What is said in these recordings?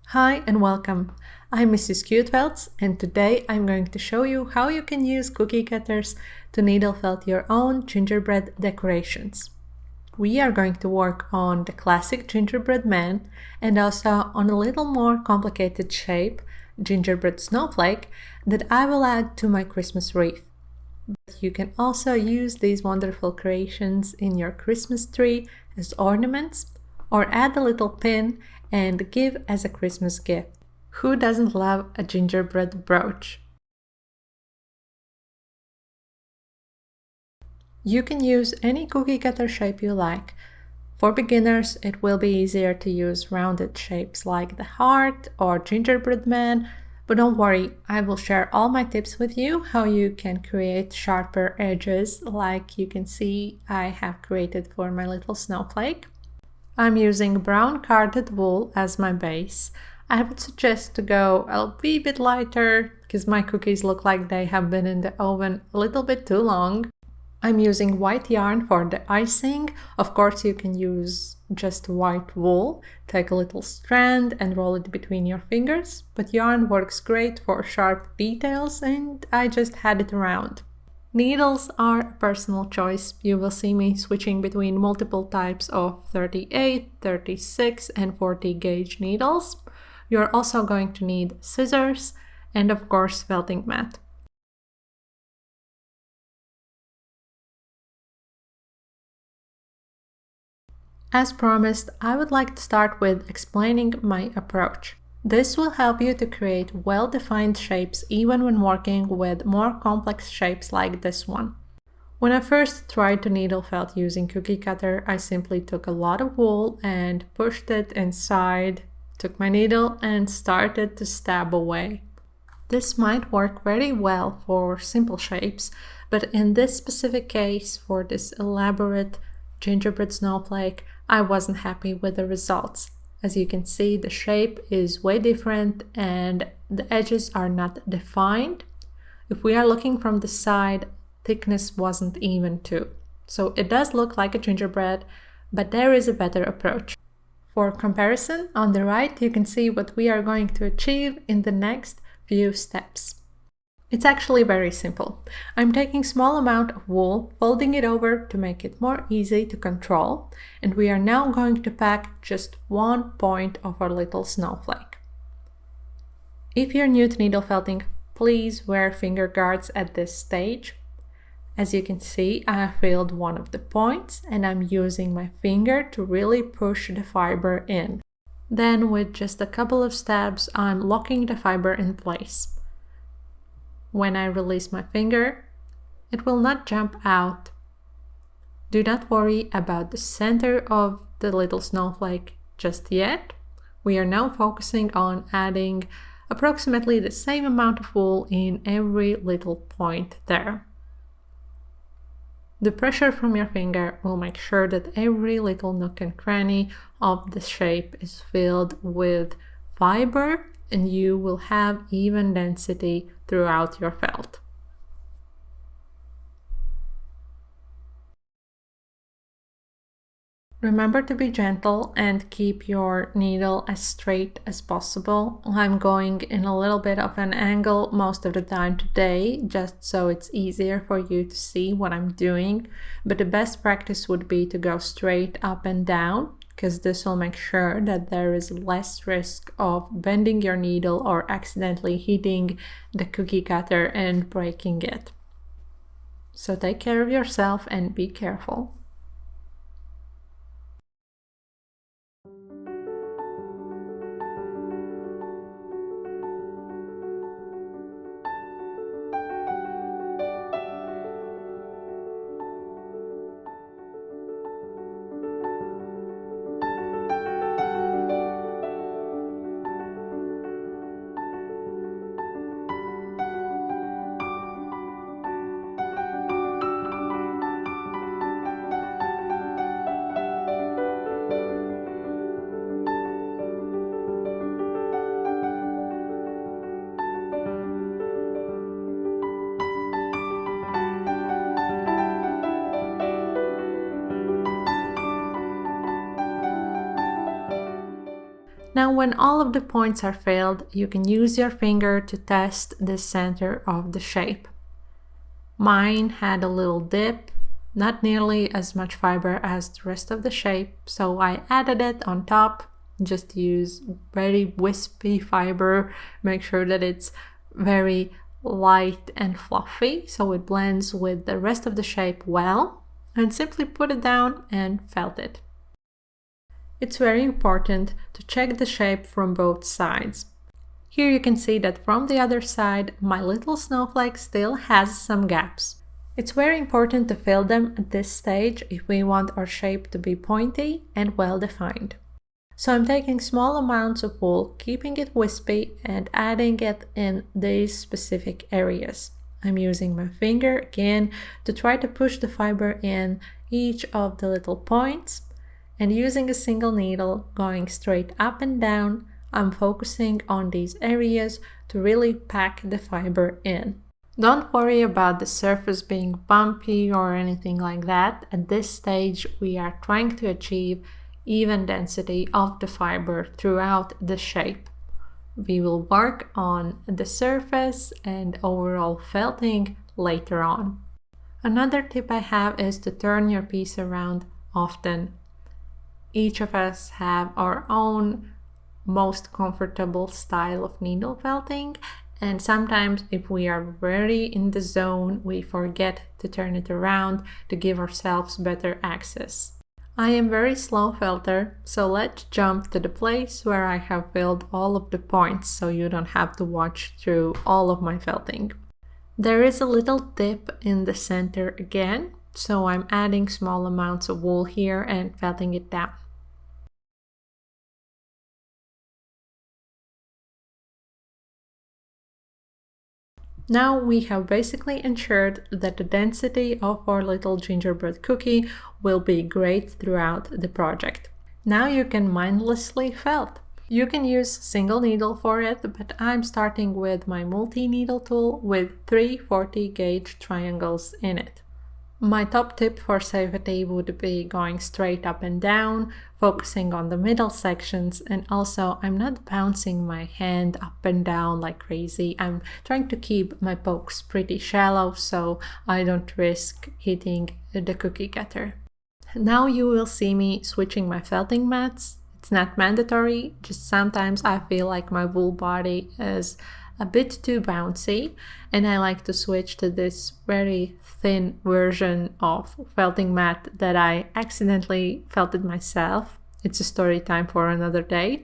Hi and welcome. I'm MrsCuteFelts and today I'm going to show you how you can use cookie cutters to needle felt your own gingerbread decorations. We are going to work on the classic gingerbread man and also on a little more complicated shape, gingerbread snowflake, that I will add to my Christmas wreath. But you can also use these wonderful creations in your Christmas tree as ornaments or add a little pin and give as a Christmas gift. Who doesn't love a gingerbread brooch? You can use any cookie cutter shape you like. For beginners, it will be easier to use rounded shapes like the heart or gingerbread man, but don't worry, I will share all my tips with you how you can create sharper edges like you can see I have created for my little snowflake. I'm using brown carded wool as my base. I would suggest to go a wee bit lighter because my cookies look like they have been in the oven a little bit too long. I'm using white yarn for the icing. Of course, you can use just white wool. Take a little strand and roll it between your fingers, but yarn works great for sharp details and I just had it around. Needles are a personal choice. You will see me switching between multiple types of 38, 36 and 40 gauge needles. You're also going to need scissors and of course felting mat. As promised, I would like to start with explaining my approach. This will help you to create well-defined shapes even when working with more complex shapes like this one. When I first tried to needle felt using cookie cutter, I simply took a lot of wool and pushed it inside, took my needle and started to stab away. This might work very well for simple shapes, but in this specific case, for this elaborate gingerbread snowflake, I wasn't happy with the results. As you can see, the shape is way different and the edges are not defined. If we are looking from the side, thickness wasn't even too. So it does look like a gingerbread, but there is a better approach. For comparison, on the right you can see what we are going to achieve in the next few steps. It's actually very simple. I'm taking small amount of wool, folding it over to make it more easy to control, and we are now going to pack just one point of our little snowflake. If you're new to needle felting, please wear finger guards at this stage. As you can see, I have filled one of the points and I'm using my finger to really push the fiber in. Then with just a couple of stabs, I'm locking the fiber in place. When I release my finger, it will not jump out. Do not worry about the center of the little snowflake just yet. We are now focusing on adding approximately the same amount of wool in every little point there. The pressure from your finger will make sure that every little nook and cranny of the shape is filled with fiber and you will have even density throughout your felt. Remember to be gentle and keep your needle as straight as possible. I'm going in a little bit of an angle most of the time today, just so it's easier for you to see what I'm doing. But the best practice would be to go straight up and down, because this will make sure that there is less risk of bending your needle or accidentally hitting the cookie cutter and breaking it. So take care of yourself and be careful. Now when all of the points are filled, you can use your finger to test the center of the shape. Mine had a little dip, not nearly as much fiber as the rest of the shape, so I added it on top. Just use very wispy fiber, make sure that it's very light and fluffy so it blends with the rest of the shape well, and simply put it down and felt it. It's very important to check the shape from both sides. Here you can see that from the other side, my little snowflake still has some gaps. It's very important to fill them at this stage if we want our shape to be pointy and well defined. So I'm taking small amounts of wool, keeping it wispy, and adding it in these specific areas. I'm using my finger again to try to push the fiber in each of the little points, and using a single needle going straight up and down, I'm focusing on these areas to really pack the fiber in. Don't worry about the surface being bumpy or anything like that. At this stage, we are trying to achieve even density of the fiber throughout the shape. We will work on the surface and overall felting later on. Another tip I have is to turn your piece around often. Each of us have our own most comfortable style of needle felting, and sometimes if we are very in the zone, we forget to turn it around to give ourselves better access. I am very slow felter, so let's jump to the place where I have filled all of the points so you don't have to watch through all of my felting. There is a little dip in the center again, so I'm adding small amounts of wool here and felting it down. Now we have basically ensured that the density of our little gingerbread cookie will be great throughout the project. Now you can mindlessly felt. You can use single needle for it, but I'm starting with my multi-needle tool with 3 40 gauge triangles in it. My top tip for safety would be going straight up and down, focusing on the middle sections, and also I'm not bouncing my hand up and down like crazy. I'm trying to keep my pokes pretty shallow so I don't risk hitting the cookie cutter. Now you will see me switching my felting mats. It's not mandatory, just sometimes I feel like my wool body is a bit too bouncy and I like to switch to this very thin version of felting mat that I accidentally felted myself. It's a story time for another day,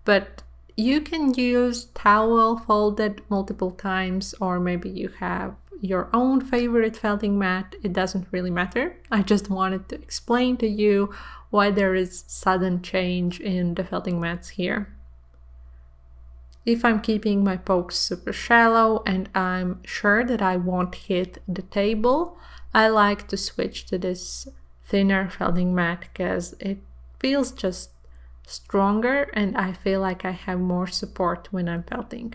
but you can use towel folded multiple times, or maybe you have your own favorite felting mat. It doesn't really matter. I just wanted to explain to you why there is sudden change in the felting mats here. If I'm keeping my pokes super shallow and I'm sure that I won't hit the table, I like to switch to this thinner felting mat because it feels just stronger and I feel like I have more support when I'm felting.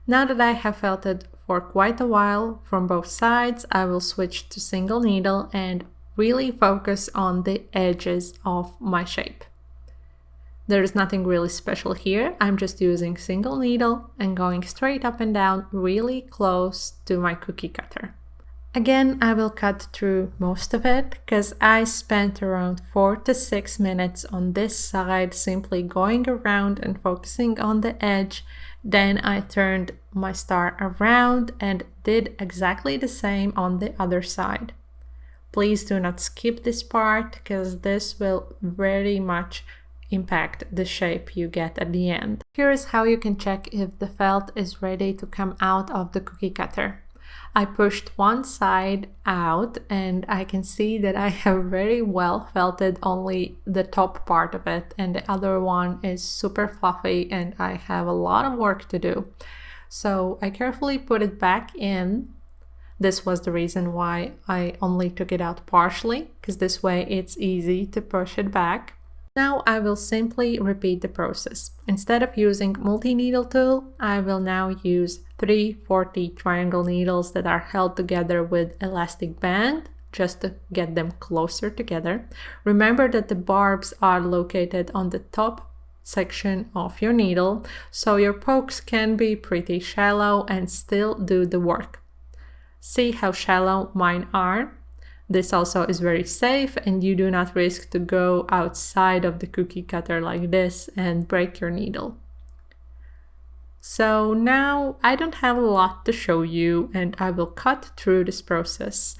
Now that I have felted for quite a while from both sides, I will switch to single needle and really focus on the edges of my shape. There is nothing really special here. I'm just using single needle and going straight up and down really close to my cookie cutter. Again, I will cut through most of it because I spent around 4 to 6 minutes on this side simply going around and focusing on the edge. Then I turned my star around and did exactly the same on the other side. Please do not skip this part because this will very much impact the shape you get at the end. Here is how you can check if the felt is ready to come out of the cookie cutter. I pushed one side out and I can see that I have very well felted only the top part of it, and the other one is super fluffy and I have a lot of work to do. So I carefully put it back in. This was the reason why I only took it out partially, because this way it's easy to push it back. Now I will simply repeat the process. Instead of using multi-needle tool, I will now use 3 40 triangle needles that are held together with elastic band just to get them closer together. Remember that the barbs are located on the top section of your needle, so your pokes can be pretty shallow and still do the work. See how shallow mine are? This also is very safe and you do not risk to go outside of the cookie cutter like this and break your needle. So now I don't have a lot to show you and I will cut through this process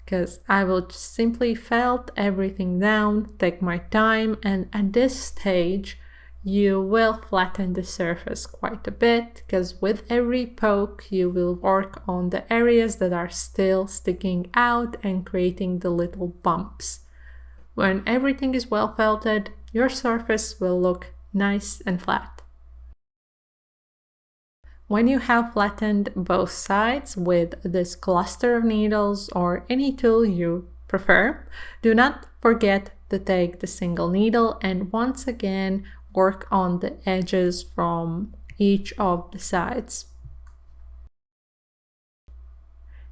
because I will just simply felt everything down, take my time, and at this stage you will flatten the surface quite a bit because with every poke you will work on the areas that are still sticking out and creating the little bumps. When everything is well felted, your surface will look nice and flat. When you have flattened both sides with this cluster of needles or any tool you prefer, do not forget to take the single needle and once again work on the edges from each of the sides.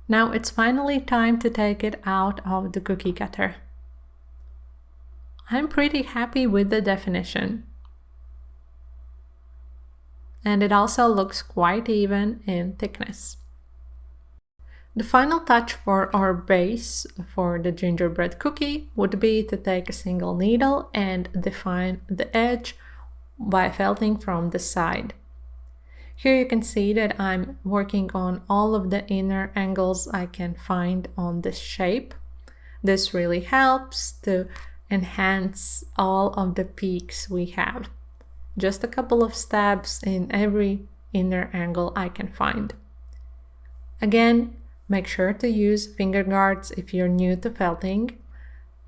Now it's finally time to take it out of the cookie cutter. I'm pretty happy with the definition. And it also looks quite even in thickness. The final touch for our base for the gingerbread cookie would be to take a single needle and define the edge by felting from the side. Here you can see that I'm working on all of the inner angles I can find on this shape. This really helps to enhance all of the peaks we have. Just a couple of stabs in every inner angle I can find. Again, make sure to use finger guards if you're new to felting.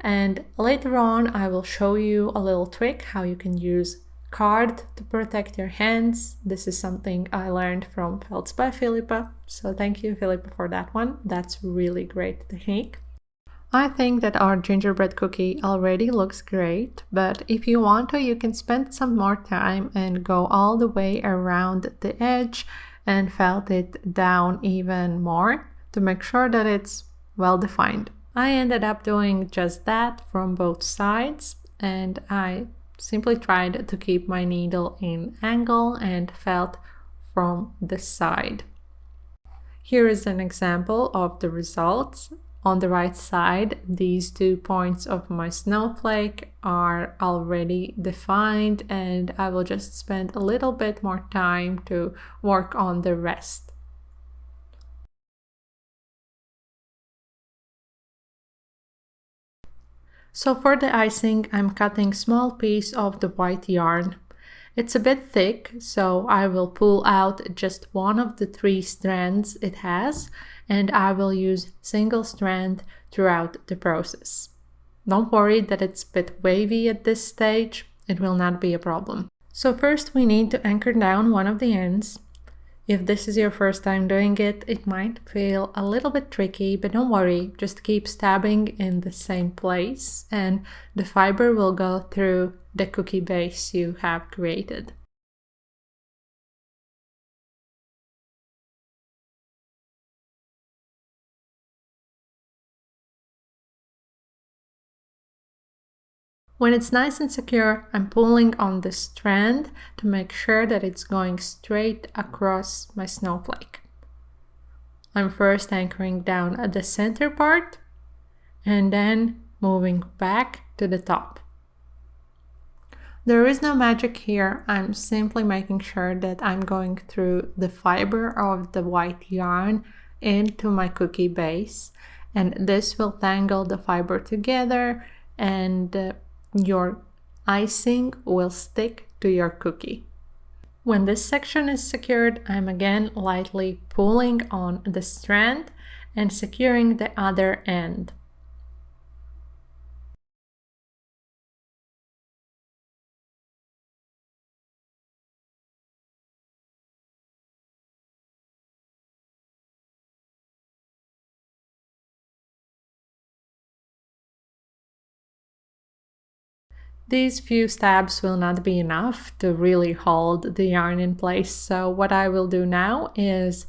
And later on, I will show you a little trick how you can use card to protect your hands. This is something I learned from Felts by Philippa. So thank you, Philippa, for that one. That's really great technique. I think that our gingerbread cookie already looks great, but if you want to, you can spend some more time and go all the way around the edge and felt it down even more to make sure that it's well defined. I ended up doing just that from both sides, and I simply tried to keep my needle in angle and felt from the side. Here is an example of the results. On the right side, these 2 points of my snowflake are already defined, and I will just spend a little bit more time to work on the rest. So for the icing, I'm cutting small piece of the white yarn. It's a bit thick, so I will pull out just one of the 3 strands it has, and I will use single strand throughout the process. Don't worry that it's a bit wavy at this stage, it will not be a problem. So first we need to anchor down one of the ends. If this is your first time doing it, it might feel a little bit tricky, but don't worry, just keep stabbing in the same place and the fiber will go through the cookie base you have created. When it's nice and secure, I'm pulling on the strand to make sure that it's going straight across my snowflake. I'm first anchoring down at the center part and then moving back to the top. There is no magic here, I'm simply making sure that I'm going through the fiber of the white yarn into my cookie base, and this will tangle the fiber together and your icing will stick to your cookie. When this section is secured, I'm again lightly pulling on the strand and securing the other end. These few stabs will not be enough to really hold the yarn in place, so what I will do now is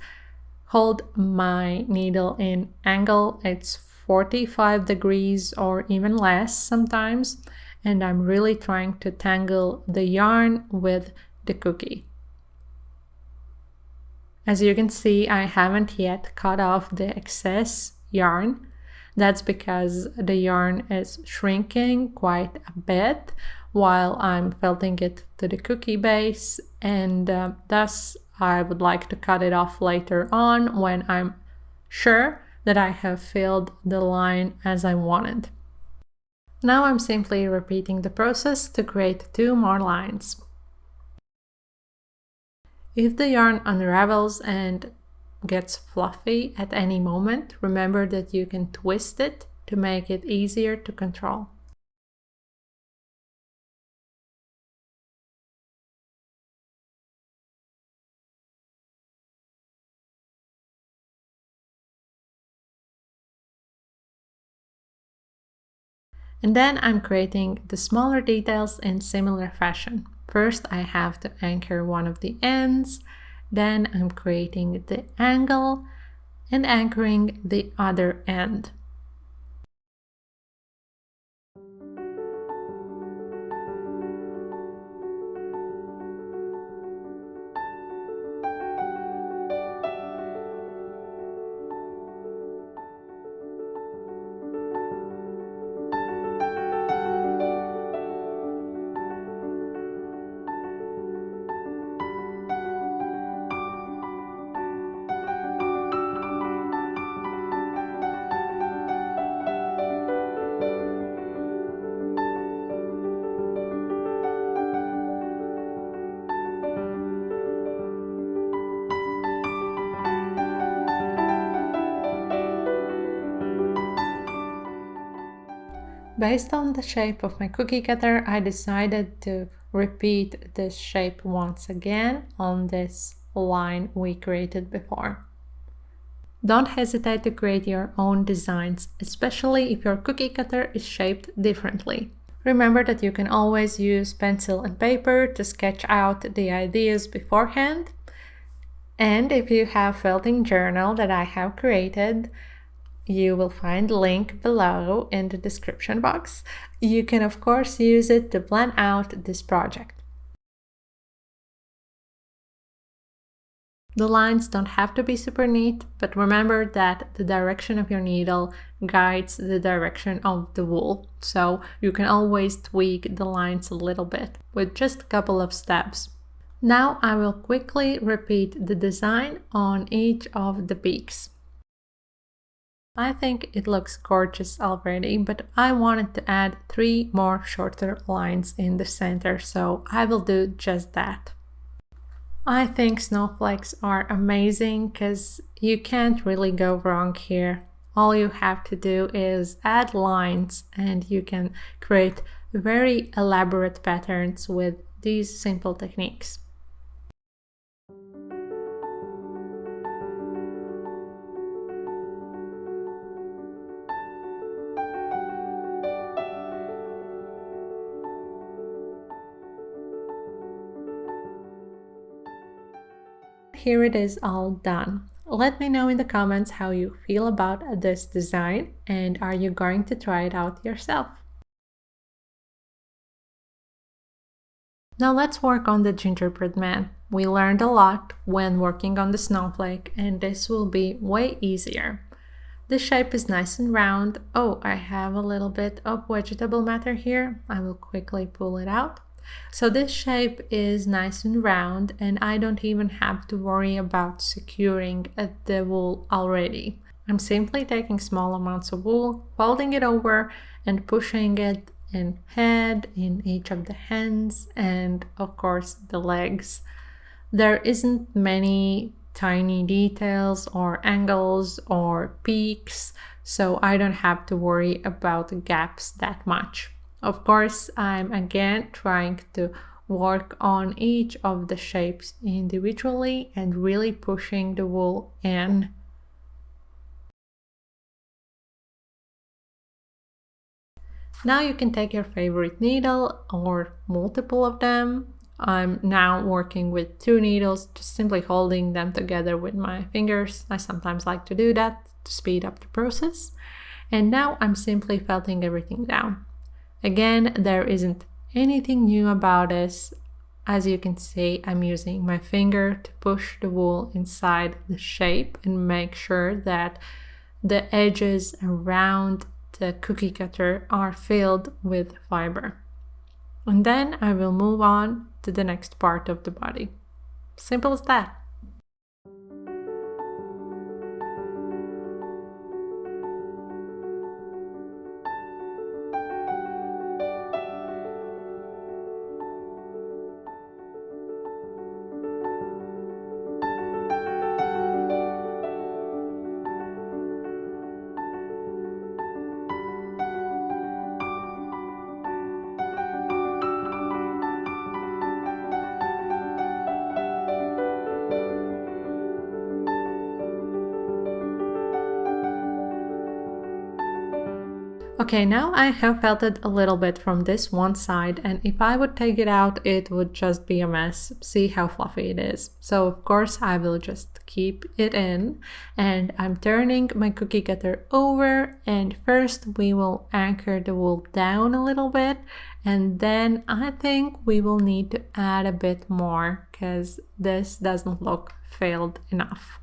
hold my needle in angle. It's 45 degrees or even less sometimes, and I'm really trying to tangle the yarn with the cookie. As you can see, I haven't yet cut off the excess yarn. That's because the yarn is shrinking quite a bit while I'm felting it to the cookie base, and thus I would like to cut it off later on when I'm sure that I have filled the line as I wanted. Now I'm simply repeating the process to create 2 more lines. If the yarn unravels and gets fluffy at any moment, remember that you can twist it to make it easier to control. And then I'm creating the smaller details in similar fashion. First, I have to anchor one of the ends, then I'm creating the angle and anchoring the other end. Based on the shape of my cookie cutter, I decided to repeat this shape once again on this line we created before. Don't hesitate to create your own designs, especially if your cookie cutter is shaped differently. Remember that you can always use pencil and paper to sketch out the ideas beforehand. And if you have felting journal that I have created, you will find the link below in the description box. You can of course use it to plan out this project. The lines don't have to be super neat, but remember that the direction of your needle guides the direction of the wool, so you can always tweak the lines a little bit with just a couple of steps. Now I will quickly repeat the design on each of the peaks. I think it looks gorgeous already, but I wanted to add 3 more shorter lines in the center, so I will do just that. I think snowflakes are amazing because you can't really go wrong here. All you have to do is add lines and you can create very elaborate patterns with these simple techniques. Here it is all done. Let me know in the comments how you feel about this design and are you going to try it out yourself? Now let's work on the gingerbread man. We learned a lot when working on the snowflake and this will be way easier. The shape is nice and round. Oh, I have a little bit of vegetable matter here. I will quickly pull it out. So this shape is nice and round and I don't even have to worry about securing the wool already. I'm simply taking small amounts of wool, folding it over and pushing it in head, in each of the hands and of course the legs. There isn't many tiny details or angles or peaks, so I don't have to worry about gaps that much. Of course, I'm again trying to work on each of the shapes individually and really pushing the wool in. Now you can take your favorite needle or multiple of them. I'm now working with 2 needles, just simply holding them together with my fingers. I sometimes like to do that to speed up the process. And now I'm simply felting everything down. Again, there isn't anything new about this. As you can see, I'm using my finger to push the wool inside the shape and make sure that the edges around the cookie cutter are filled with fiber. And then I will move on to the next part of the body. Simple as that. Okay, now I have felted a little bit from this one side, and if I would take it out, it would just be a mess. See how fluffy it is. So of course I will just keep it in, and I'm turning my cookie cutter over, and first we will anchor the wool down a little bit, and then I think we will need to add a bit more because this doesn't look filled enough.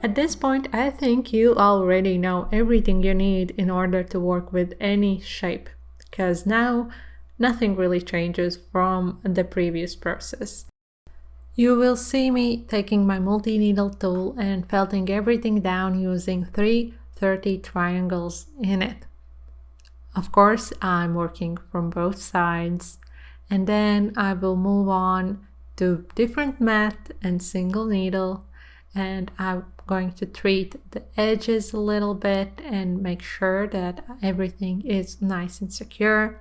At this point, I think you already know everything you need in order to work with any shape, because now nothing really changes from the previous process. You will see me taking my multi-needle tool and felting everything down using 330 triangles in it. Of course, I'm working from both sides, and then I will move on to different mat and single needle, and I'm going to treat the edges a little bit and make sure that everything is nice and secure.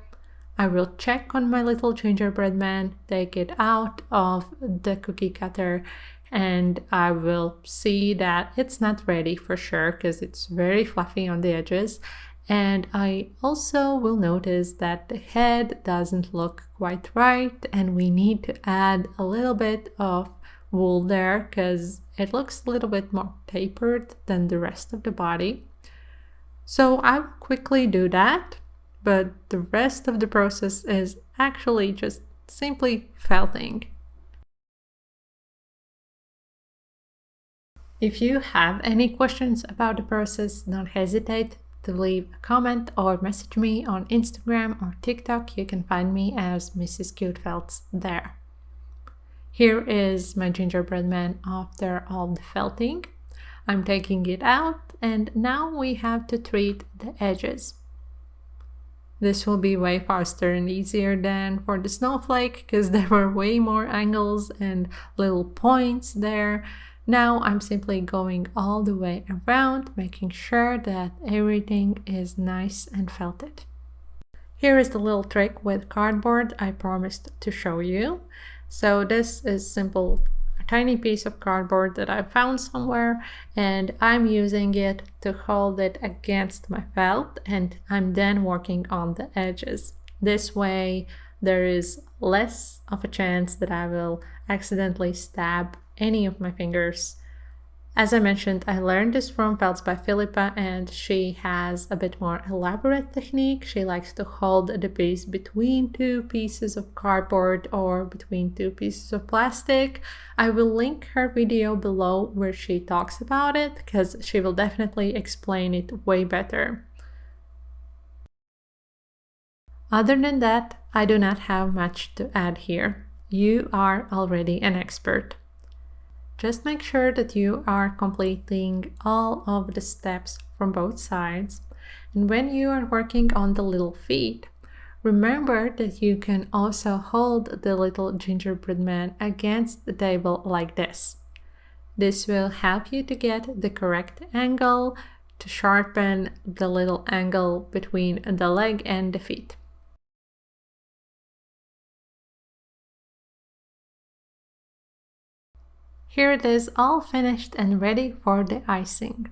I will check on my little gingerbread man, take it out of the cookie cutter, and I will see that it's not ready for sure because it's very fluffy on the edges. And I also will notice that the head doesn't look quite right, and we need to add a little bit of wool there because it looks a little bit more tapered than the rest of the body. So I will quickly do that, but the rest of the process is actually just simply felting. If you have any questions about the process, don't hesitate to leave a comment or message me on Instagram or TikTok. You can find me as MrsCuteFelts there. Here is my gingerbread man after all the felting. I'm taking it out, and now we have to treat the edges. This will be way faster and easier than for the snowflake because there were way more angles and little points there. Now I'm simply going all the way around, making sure that everything is nice and felted. Here is the little trick with cardboard I promised to show you. So this is simple, a tiny piece of cardboard that I found somewhere, and I'm using it to hold it against my felt, and I'm then working on the edges. This way there is less of a chance that I will accidentally stab any of my fingers. As I mentioned, I learned this from Felts by Philippa, and she has a bit more elaborate technique. She likes to hold the piece between two pieces of cardboard or between two pieces of plastic. I will link her video below where she talks about it because she will definitely explain it way better. Other than that, I do not have much to add here. You are already an expert. Just make sure that you are completing all of the steps from both sides. And when you are working on the little feet, remember that you can also hold the little gingerbread man against the table like this. This will help you to get the correct angle, to sharpen the little angle between the leg and the feet. Here it is, all finished and ready for the icing.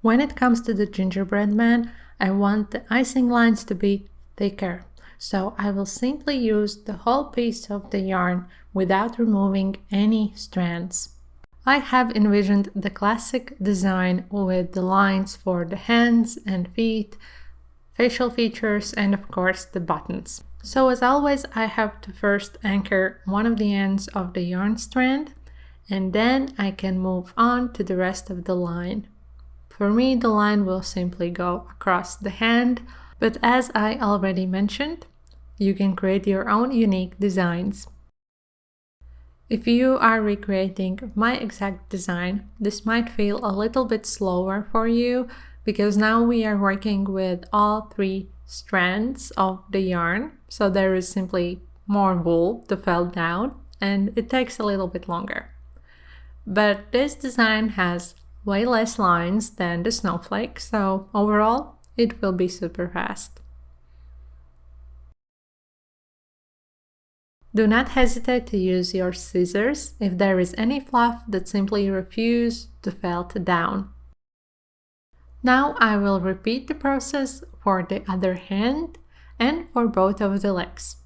When it comes to the gingerbread man, I want the icing lines to be thicker, so I will simply use the whole piece of the yarn without removing any strands. I have envisioned the classic design with the lines for the hands and feet, facial features, and of course the buttons. So as always, I have to first anchor one of the ends of the yarn strand, and then I can move on to the rest of the line. For me, the line will simply go across the hand, but as I already mentioned, you can create your own unique designs. If you are recreating my exact design, this might feel a little bit slower for you because now we are working with all 3 strands of the yarn, so there is simply more wool to felt down and it takes a little bit longer. But this design has way less lines than the snowflake, so overall it will be super fast. Do not hesitate to use your scissors if there is any fluff that simply refuse to felt down. Now I will repeat the process for the other hand and for both of the legs.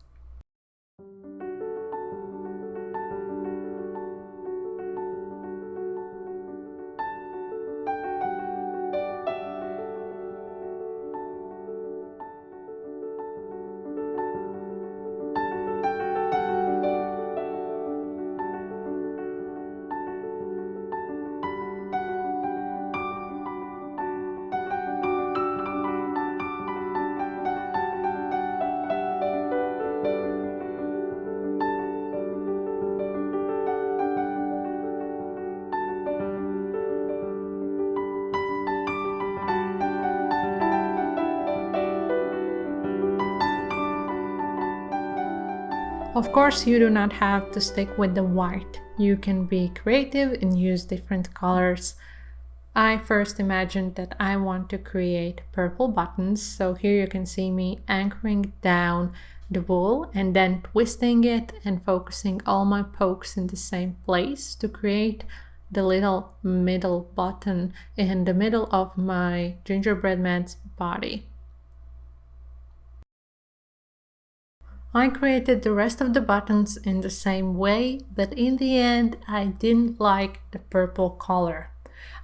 Of course, you do not have to stick with the white. You can be creative and use different colors. I first imagined that I want to create purple buttons, so here you can see me anchoring down the wool and then twisting it and focusing all my pokes in the same place to create the little middle button in the middle of my gingerbread man's body. I created the rest of the buttons in the same way, but in the end I didn't like the purple color.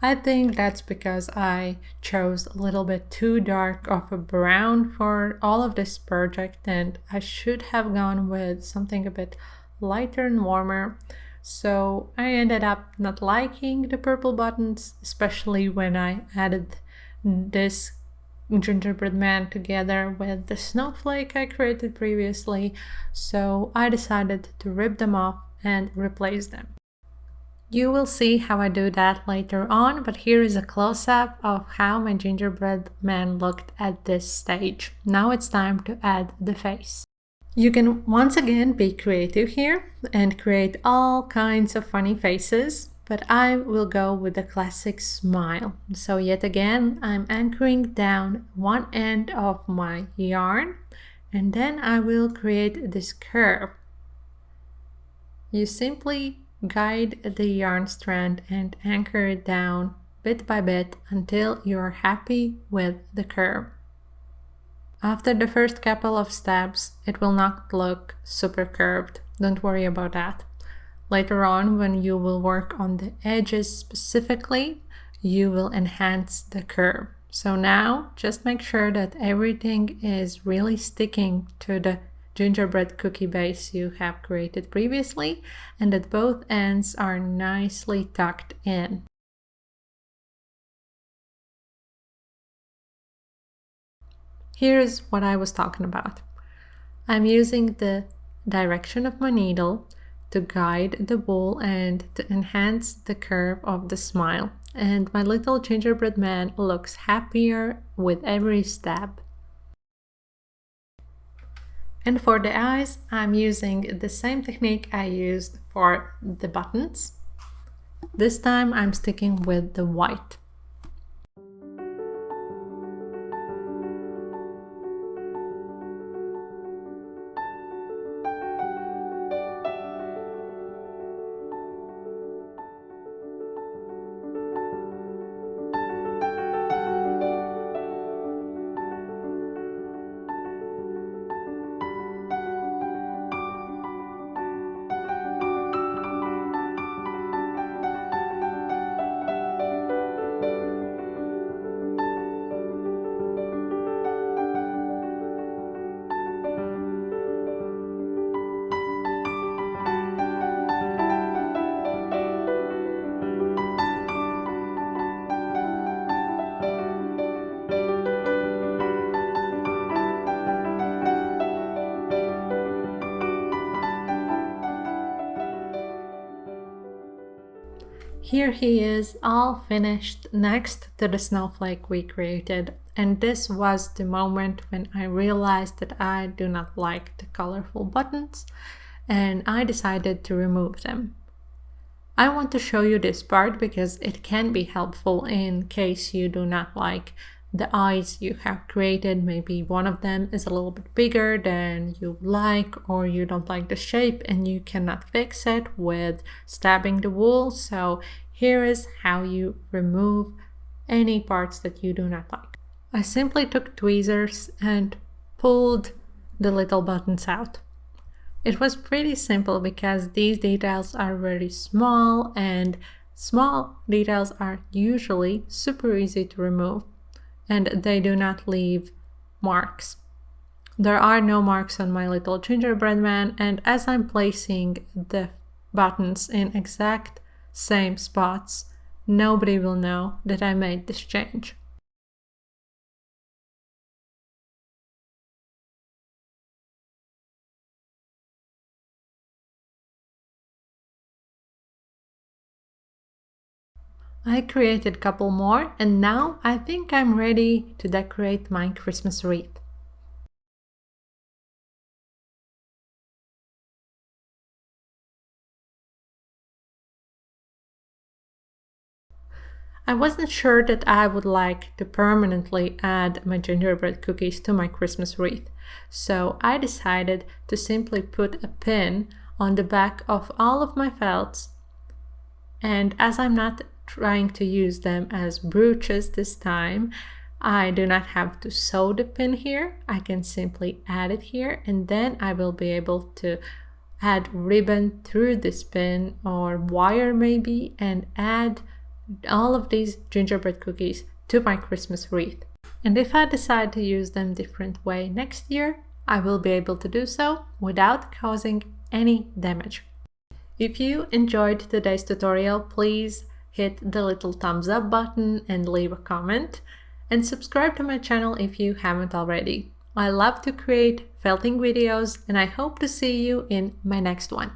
I think that's because I chose a little bit too dark of a brown for all of this project and I should have gone with something a bit lighter and warmer. So I ended up not liking the purple buttons, especially when I added this gingerbread man together with the snowflake I created previously, so I decided to rip them off and replace them. You will see how I do that later on, but here is a close-up of how my gingerbread man looked at this stage. Now it's time to add the face. You can once again be creative here and create all kinds of funny faces, but I will go with the classic smile. So yet again, I'm anchoring down one end of my yarn and then I will create this curve. You simply guide the yarn strand and anchor it down bit by bit until you're happy with the curve. After the first couple of steps, it will not look super curved. Don't worry about that. Later on, when you will work on the edges specifically, you will enhance the curve. So now, just make sure that everything is really sticking to the gingerbread cookie base you have created previously, and that both ends are nicely tucked in. Here's what I was talking about. I'm using the direction of my needle to guide the wool and to enhance the curve of the smile. And my little gingerbread man looks happier with every stab. And for the eyes, I'm using the same technique I used for the buttons. This time I'm sticking with the white. Here he is, all finished next to the snowflake we created, and this was the moment when I realized that I do not like the colorful buttons, and I decided to remove them. I want to show you this part because it can be helpful in case you do not like the eyes you have created. Maybe one of them is a little bit bigger than you like, or you don't like the shape and you cannot fix it with stabbing the wool. So here is how you remove any parts that you do not like. I simply took tweezers and pulled the little buttons out. It was pretty simple because these details are very small, and small details are usually super easy to remove, and they do not leave marks. There are no marks on my little gingerbread man, and as I'm placing the buttons in exact same spots, nobody will know that I made this change. I created a couple more, and now I think I'm ready to decorate my Christmas wreath. I wasn't sure that I would like to permanently add my gingerbread cookies to my Christmas wreath, so I decided to simply put a pin on the back of all of my felts, and as I'm not trying to use them as brooches this time, I do not have to sew the pin here. I can simply add it here, and then I will be able to add ribbon through this pin or wire maybe, and add all of these gingerbread cookies to my Christmas wreath. And if I decide to use them different way next year, I will be able to do so without causing any damage. If you enjoyed today's tutorial, please hit the little thumbs up button and leave a comment, and subscribe to my channel if you haven't already. I love to create felting videos, and I hope to see you in my next one.